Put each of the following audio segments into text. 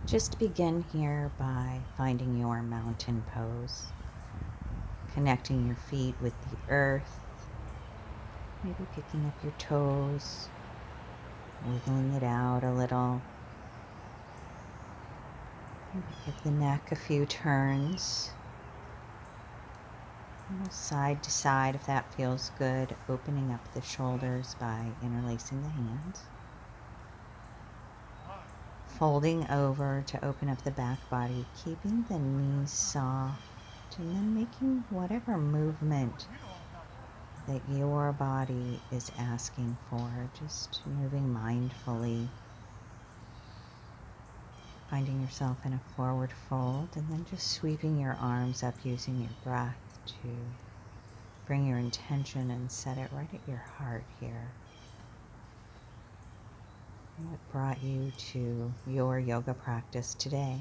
Just begin here by finding your mountain pose, connecting your feet with the earth, maybe picking up your toes, wiggling it out a little. Maybe give the neck a few turns, side to side if that feels good, opening up the shoulders by interlacing the hands. Folding over to open up the back body, keeping the knees soft, and then making whatever movement that your body is asking for, just moving mindfully, finding yourself in a forward fold, and then just sweeping your arms up using your breath to bring your intention and set it right at your heart here. What brought you to your yoga practice today?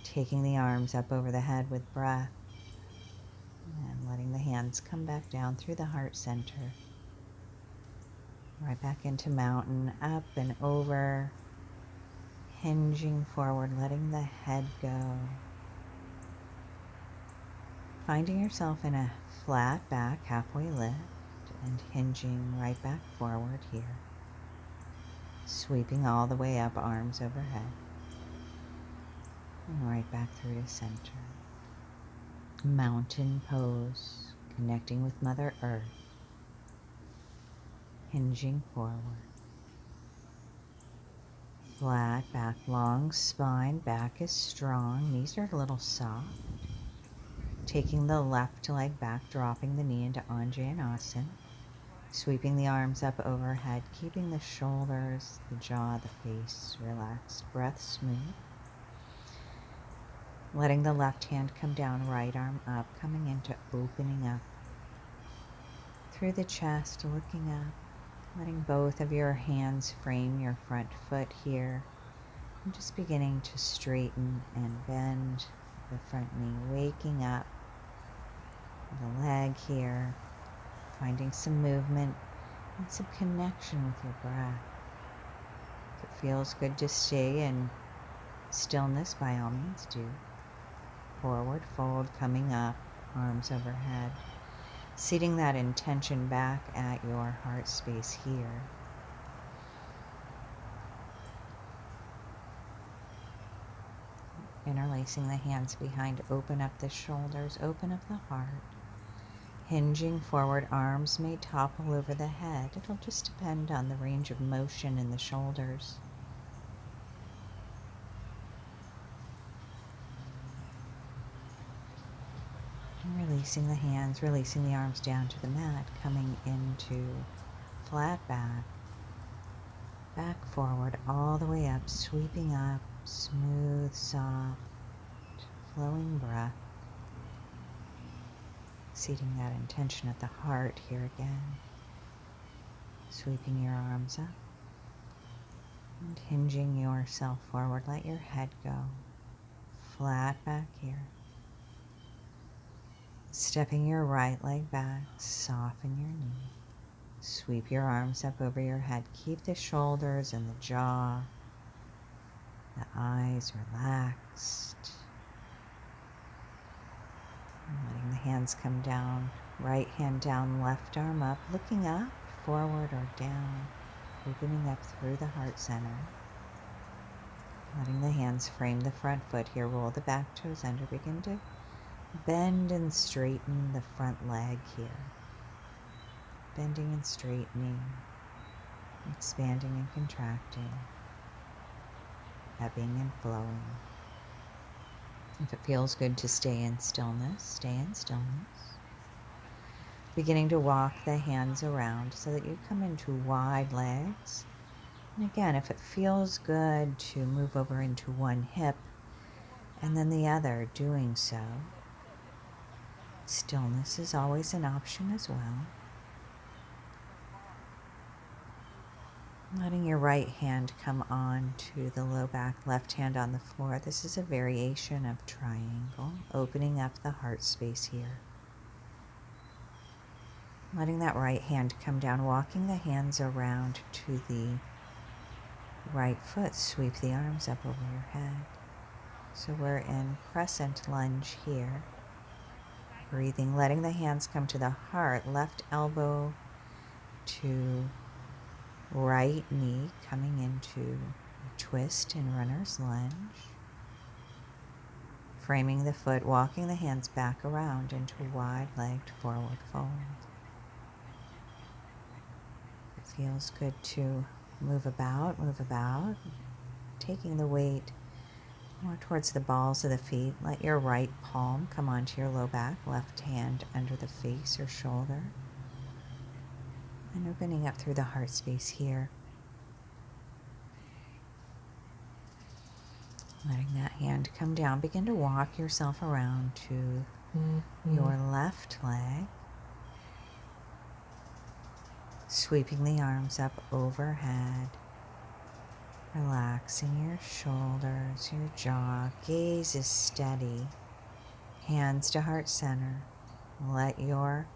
Taking the arms up over the head with breath and letting the hands come back down through the heart center. Right back into mountain, up and over, hinging forward, letting the head go. Finding yourself in a flat back, halfway lift, and hinging right back forward here. Sweeping all the way up, arms overhead. And right back through to center. Mountain pose, connecting with Mother Earth. Hinging forward. Flat back, long spine, back is strong, knees are a little soft. Taking the left leg back, dropping the knee into Anjaneyasana. Sweeping the arms up overhead, keeping the shoulders, the jaw, the face relaxed, breath smooth. Letting the left hand come down, right arm up, coming into opening up through the chest, looking up, letting both of your hands frame your front foot here, and just beginning to straighten and bend the front knee, waking up the leg here, finding some movement and some connection with your breath. If it feels good to stay in stillness, by all means do. Forward fold, coming up, arms overhead. Seating that intention back at your heart space here. Interlacing the hands behind, open up the shoulders, open up the heart. Hinging forward, arms may topple over the head. It'll just depend on the range of motion in the shoulders. And releasing the hands, releasing the arms down to the mat, coming into flat back, back forward, all the way up, sweeping up, smooth, soft, flowing breath. Seating that intention at the heart here again. Sweeping your arms up and hinging yourself forward. Let your head go. Flat back here. Stepping your right leg back, soften your knee. Sweep your arms up over your head. Keep the shoulders and the jaw, the eyes relaxed. And letting the hands come down, right hand down, left arm up, looking up, forward or down, opening up through the heart center. Letting the hands frame the front foot here, roll the back toes under, begin to bend and straighten the front leg here. Bending and straightening, expanding and contracting, ebbing and flowing. If it feels good to stay in stillness, stay in stillness. Beginning to walk the hands around so that you come into wide legs. And again, if it feels good to move over into one hip and then the other, doing so. Stillness is always an option as well. Letting your right hand come on to the low back, left hand on the floor. This is a variation of triangle, opening up the heart space here. Letting that right hand come down, walking the hands around to the Right foot, sweep the arms up over your head. So we're in Crescent Lunge here. Breathing, letting the hands come to the heart, left elbow to right knee, coming into a twist in Runner's Lunge. Framing the foot, walking the hands back around into wide-legged forward fold. It feels good to move about, taking the weight more towards the balls of the feet. Let your right palm come onto your low back, left hand under the face or shoulder. And opening up through the heart space here. Letting that hand come down. Begin to walk yourself around to your left leg. Sweeping the arms up overhead. Relaxing your shoulders, your jaw. Gaze is steady. Hands to heart center. Let your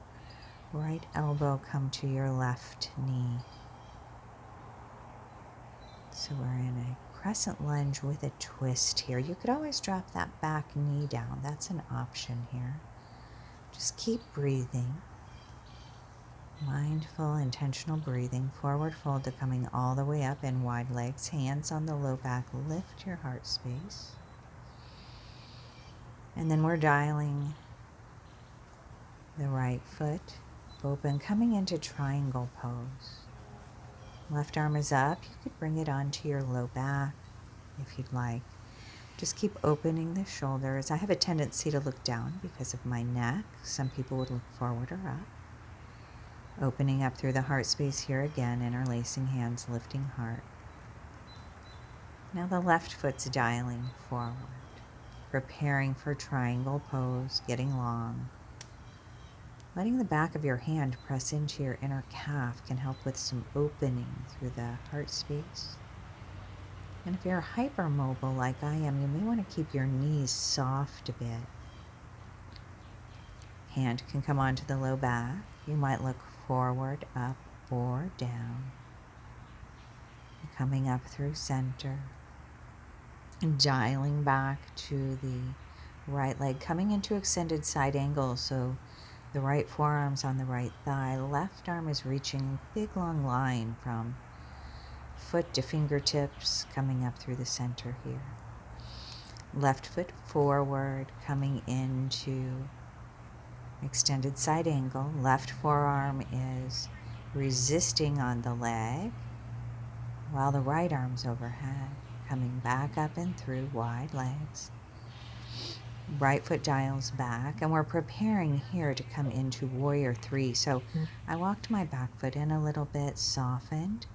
right elbow come to your left knee. So we're in a crescent lunge with a twist here. You could always drop that back knee down. That's an option here. Just keep breathing. Mindful, intentional breathing. Forward fold to coming all the way up in wide legs. Hands on the low back. Lift your heart space. And then we're dialing the right foot open, coming into triangle pose. Left arm is up. You could bring it onto your low back if you'd like. Just keep opening the shoulders. I have a tendency to look down because of my neck. Some people would look forward or up. Opening up through the heart space here again, interlacing hands, lifting heart. Now the left foot's dialing forward, preparing for triangle pose, getting long. Letting the back of your hand press into your inner calf can help with some opening through the heart space. And if you're hypermobile like I am, you may want to keep your knees soft a bit. Hand can come onto the low back. You might look forward, up, or down. Coming up through center. And dialing back to the right leg, coming into extended side angle. So the right forearm's on the right thigh. Left arm is reaching big long line from foot to fingertips, coming up through the center here. Left foot forward, coming into extended side angle. Left forearm is resisting on the leg, while the right arm's overhead, coming back up and through wide legs. Right foot dials back, and we're preparing here to come into warrior three. So I walked my back foot in a little bit, softened,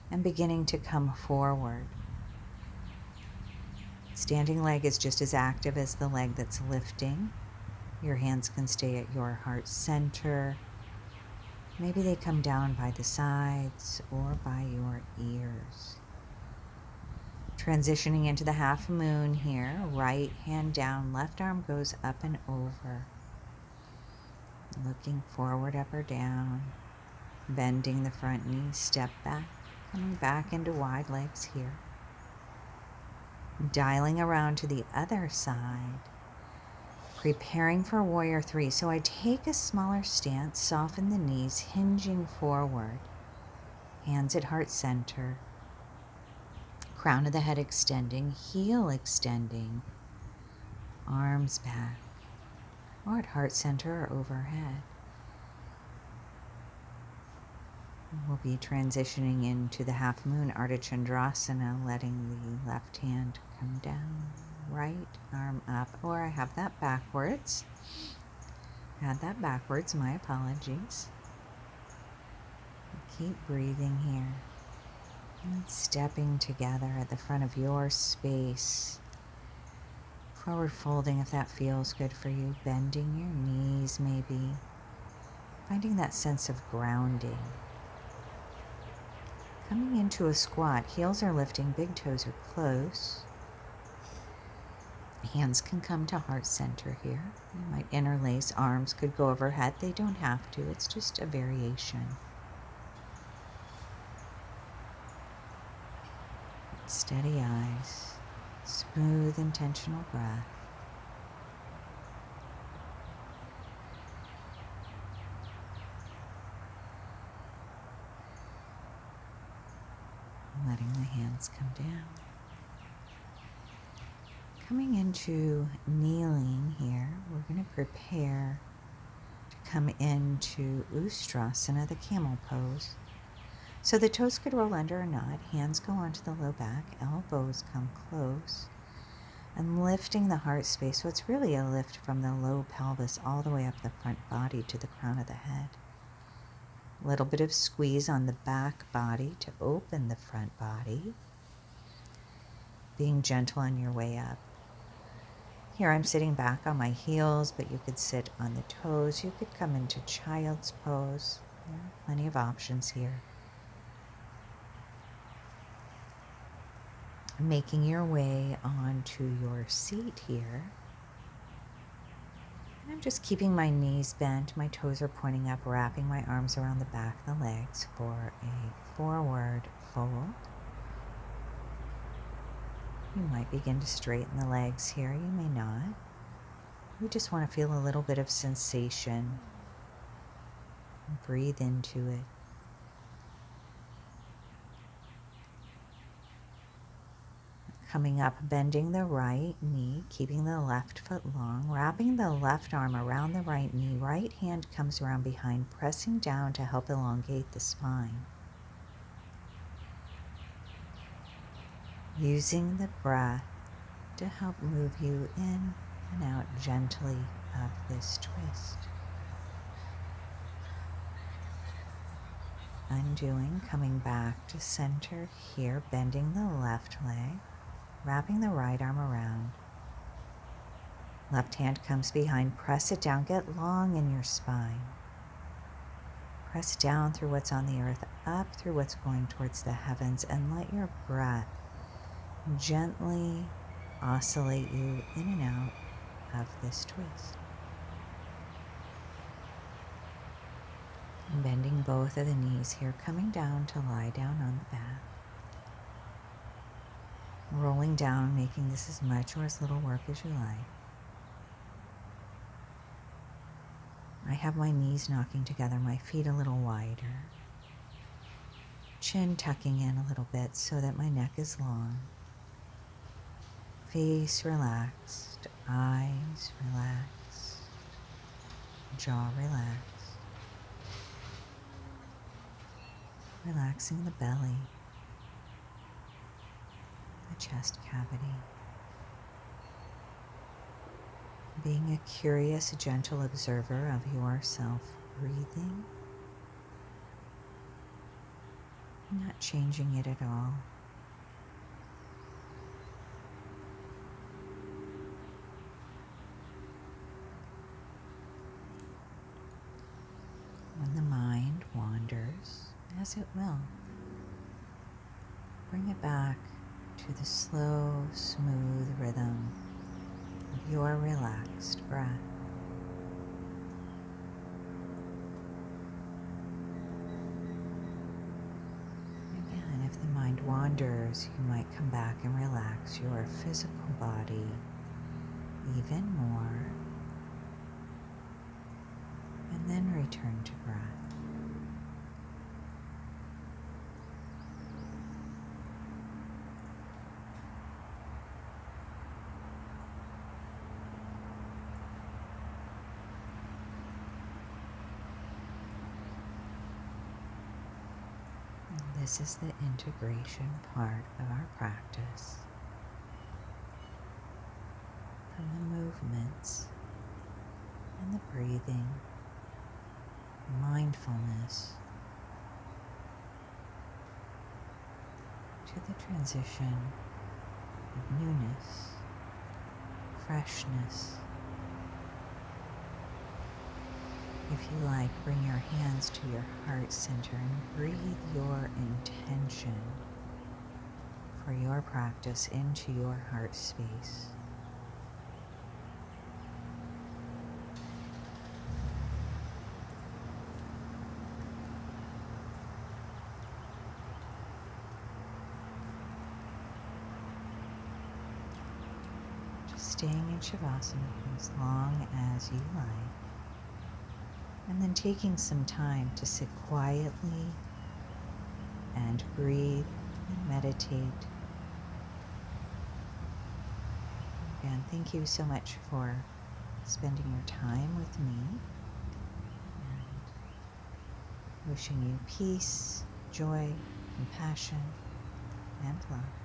and beginning to come forward. Standing leg is just as active as the leg that's lifting. Your hands can stay at your heart center. Maybe they come down by the sides or by your ears. Transitioning into the half moon here. Right hand down, left arm goes up and over. Looking forward, up or down. Bending the front knee, step back. Coming back into wide legs here. Dialing around to the other side. Preparing for warrior three. So I take a smaller stance, soften the knees, hinging forward. Hands at heart center. Crown of the head extending, heel extending. Arms back. Or at heart center or overhead. We'll be transitioning into the half moon Ardha Chandrasana, letting the left hand come down. Right arm up, or I have that backwards. Had that backwards, my apologies. Keep breathing here. And stepping together at the front of your space. Forward folding if that feels good for you. Bending your knees maybe. Finding that sense of grounding. Coming into a squat, heels are lifting, big toes are close. Hands can come to heart center here. You might interlace, arms could go overhead. They don't have to, it's just a variation. Steady eyes, smooth, intentional breath. Letting the hands come down. Coming into kneeling here, we're going to prepare to come into Ustrasana, the camel pose. So the toes could roll under or not, hands go onto the low back, elbows come close, and lifting the heart space. So it's really a lift from the low pelvis all the way up the front body to the crown of the head. A little bit of squeeze on the back body to open the front body. Being gentle on your way up. Here I'm sitting back on my heels, but you could sit on the toes. You could come into child's pose. There are plenty of options here. Making your way onto your seat here. And I'm just keeping my knees bent, my toes are pointing up, wrapping my arms around the back of the legs for a forward fold. You might begin to straighten the legs here, you may not. We just want to feel a little bit of sensation. Breathe into it. Coming up, bending the right knee, keeping the left foot long, wrapping the left arm around the right knee. Right hand comes around behind, pressing down to help elongate the spine. Using the breath to help move you in and out gently of this twist. Undoing, coming back to center here, bending the left leg. Wrapping the right arm around. Left hand comes behind, press it down, get long in your spine. Press down through what's on the earth, up through what's going towards the heavens, and let your breath gently oscillate you in and out of this twist. And bending both of the knees here, coming down to lie down on the back. Rolling down, making this as much or as little work as you like. I have my knees knocking together, my feet a little wider. Chin tucking in a little bit so that my neck is long. Face relaxed, eyes relaxed, jaw relaxed. Relaxing the belly. Chest cavity. Being a curious, gentle observer of yourself breathing. Not changing it at all. When the mind wanders, as it will, bring it back to the slow, smooth rhythm of your relaxed breath. Again, if the mind wanders, you might come back and relax your physical body even more, and then return to breath. This is the integration part of our practice. From the movements and the breathing, mindfulness, to the transition of newness, freshness. If you like, bring your hands to your heart center and breathe your intention for your practice into your heart space. staying in Shavasana for as long as you like, and then taking some time to sit quietly and breathe and meditate. Again, thank you so much for spending your time with me, and wishing you peace, joy, compassion, and love.